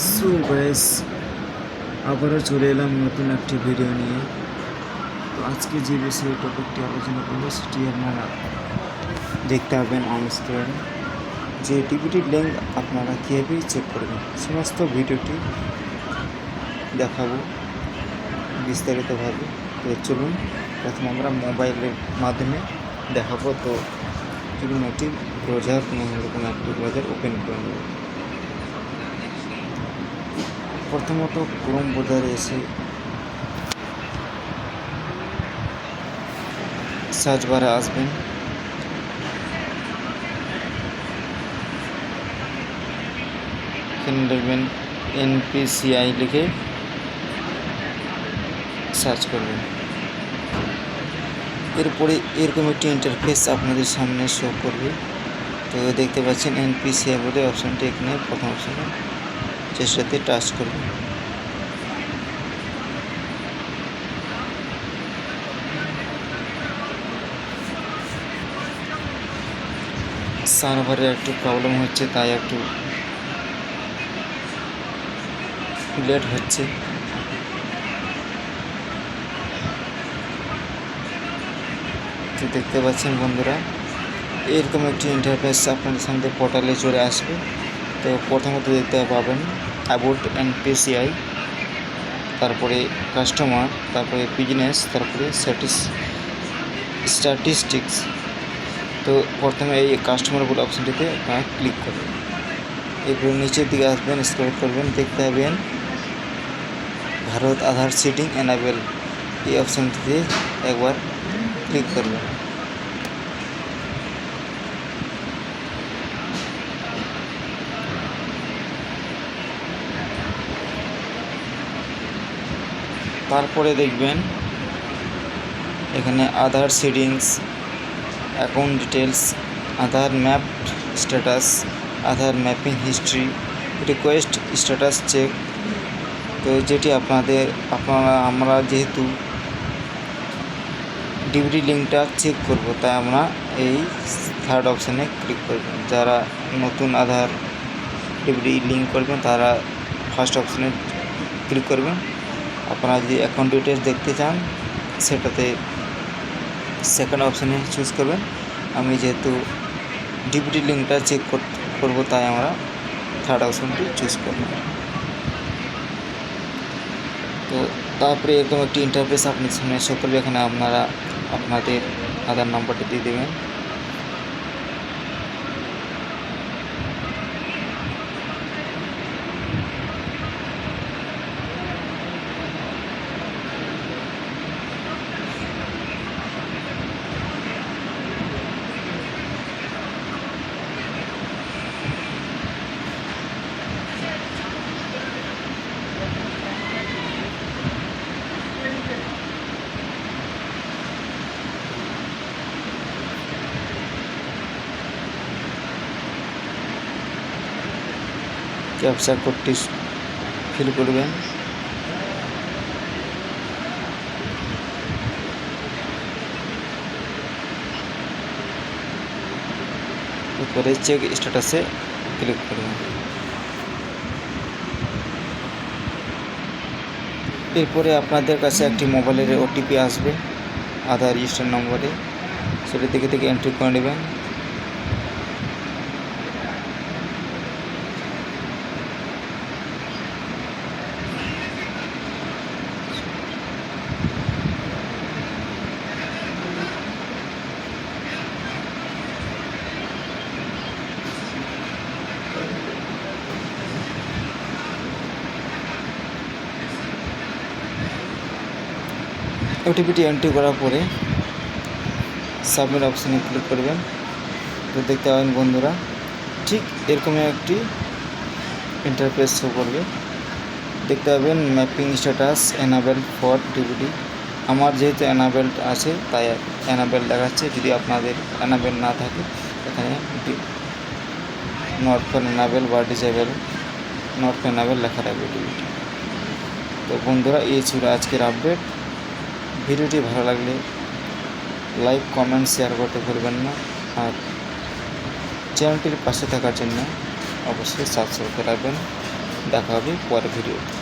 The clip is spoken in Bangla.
সো গাইস, আবারও চলে এলাম নতুন একটি ভিডিও নিয়ে। তো আজকে যে বিষয়ে টপিকটি আলোচনা করবো সেটি আপনারা দেখতে পাবেন অন স্ক্রিন। যে ডিভিডির লিঙ্ক আপনারা কীভাবে চেক করবেন সমস্ত ভিডিওটি দেখাবো বিস্তারিতভাবে। তো চলুন প্রথমে আমরা মোবাইলের মাধ্যমে দেখাবো। তো চলুন একটি ব্রাউজার, কোনো রকম একটি ব্রাউজার ওপেন করে নেব। প্রথমত ক্রোম ব্রাউজারে এসে সার্চ বারে আসবেন। এখানে লিখবেন NPCI লিখে সার্চ করবেন। এরপরে এরকম একটি ইন্টারফেস আপনাদের সামনে শো করবে। তো দেখতে পাচ্ছেন NPCI বলে অপশানটি, এখানে প্রথম অপশানে চেষ্টাতে টাচ করবেন। সার্ভারে একটু প্রবলেম হচ্ছে, তাই একটু লেট হচ্ছে। তো দেখতে পাচ্ছেন বন্ধুরা, এরকম একটি ইন্টারফেস আপনাদের সামনে পোর্টালে চলে আসবে। তো প্রথমত দেখতে পাবেন অ্যাবাউট NPCI, তারপরে কাস্টমার, তারপরে বিজনেস, তারপরে স্ট্যাটিস্টিক্স। তো প্রথমে এই কাস্টমার বলে অপশানটিতে আপনারা ক্লিক করবেন। এরপরে নিচের দিকে আসবেন, স্ক্রল করবেন, দেখতে পাবেন ভারত আধার সিডিং এনাবেল, এই অপশানটিতে একবার ক্লিক করবেন। তারপরে দেখবেন এখানে Aadhaar seedings, account details, Aadhaar map status, Aadhaar mapping history, request status check. তো যেটি আমরা যেহেতু ডিভিডি লিঙ্কটা চেক করব, তাই আমরা এই থার্ড অপশানে ক্লিক করবেন। যারা নতুন আধার ডিভিডি লিঙ্ক করবেন তারা ফার্স্ট অপশানে ক্লিক করবেন। আপনারা যদি অ্যাকাউন্ট ডিটেলস দেখতে চান সেটাতে সেকেন্ড অপশানে চুজ করবেন। আমি যেহেতু ডিভিডি লিঙ্কটা চেক করব, তাই আমরা থার্ড অপশানটি চুজ করব। তো তারপরে এরকম একটি ইন্টারফেস আপনার সামনে শো করবে। এখানে আপনারা আপনাদের আধার নাম্বারটি দিয়ে দেবেন। ক্যাপচা কোডটি ফিল করবেন। এরপরে চেক স্ট্যাটাসে ক্লিক করবেন। এরপরে আপনাদের কাছে একটি মোবাইলের OTP আসবে আধার রেজিস্টার নম্বরে, সেটা থেকে এন্ট্রি করে নেবেন। OTPটি এন্ট্রি করার পরে সাবমিট অপশানে ক্লিক করবেন। তো দেখতে পাবেন বন্ধুরা, ঠিক এরকমই একটি ইন্টারফেস শো করবে। দেখতে পাবেন mapping status enable for DVD. আমার যেহেতু এনাবেল আছে তাই এনাবেল দেখাচ্ছে। যদি আপনাদের এনাবেল না থাকে এখানে নট ফর এনাবেল বা ডিসেবল নট ফর এনাবেল লেখা থাকবে ডিভিডি। তো বন্ধুরা, এই ছিল আজকের আপডেট। ভিডিওটি ভালো লাগলে লাইক, কমেন্ট, শেয়ার করতে ভুলবেন না। আর চ্যানেলটির পাশে থাকার জন্য অবশ্যই সাবস্ক্রাইব করে রাখবেন। দেখা হবে পরের ভিডিওতে।